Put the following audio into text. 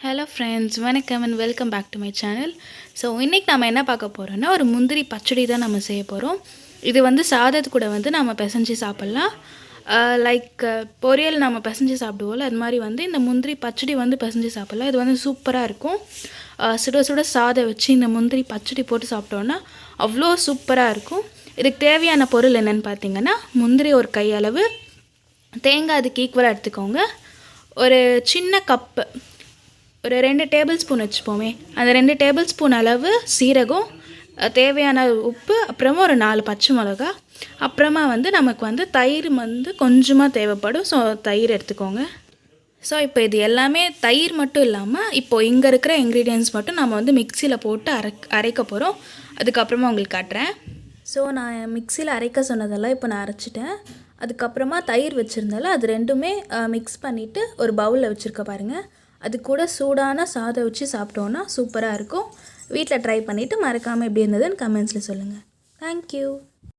Hello friends, வணக்கம் and welcome back to my channel. So இன்றைக்கி நம்ம என்ன பார்க்க போகிறோன்னா, ஒரு முந்திரி பச்சடி தான் நம்ம செய்ய போகிறோம். இது வந்து சாதத்து கூட வந்து நம்ம பிசைஞ்சு சாப்பிட்லாம். லைக் பொரியல் நம்ம பிசைஞ்சு சாப்பிடுவோம்ல, அது மாதிரி வந்து இந்த முந்திரி பச்சடி வந்து பிசைஞ்சு சாப்பிட்லாம். இது வந்து சூப்பராக இருக்கும். சுட சுட சாதம் வச்சு இந்த முந்திரி பச்சடி போட்டு சாப்பிட்டோன்னா அவ்வளோ சூப்பராக இருக்கும். இதுக்கு தேவையான பொருள் என்னென்னு பார்த்தீங்கன்னா, முந்திரி ஒரு கையளவு, தேங்காய் அதுக்கு ஈக்குவலாக எடுத்துக்கோங்க. ஒரு சின்ன கப்பு, ஒரு 2 டேபிள் ஸ்பூன் வச்சுப்போமே, அந்த 2 டேபிள் ஸ்பூன் அளவு சீரகம், தேவையான உப்பு, அப்புறமா ஒரு 4 பச்சை மிளகா, அப்புறமா வந்து நமக்கு வந்து தயிர் வந்து கொஞ்சமாக தேவைப்படும். ஸோ தயிர் எடுத்துக்கோங்க. ஸோ இப்போ இது எல்லாமே தயிர் மட்டும் இல்லாமல் இப்போது இங்கே இருக்கிற இன்க்ரீடியன்ட்ஸ் மட்டும் நம்ம வந்து மிக்சியில் போட்டு அரைக்க போகிறோம். அதுக்கப்புறமா உங்களுக்கு காட்டுறேன். ஸோ நான் மிக்சியில் அரைக்க சொன்னதெல்லாம் இப்போ நான் அரைச்சிட்டேன். அதுக்கப்புறமா தயிர் வச்சுருந்தால அது ரெண்டுமே மிக்ஸ் பண்ணிவிட்டு ஒரு பவுலில் வச்சுருக்க பாருங்கள். அது கூட சூடான சாதம் வச்சு சாப்பிட்டோன்னா சூப்பராக இருக்கும். வீட்டில் ட்ரை பண்ணிவிட்டு மறக்காமல் எப்படி இருந்ததுன்னு கமெண்ட்ஸில் சொல்லுங்கள். தேங்க்யூ.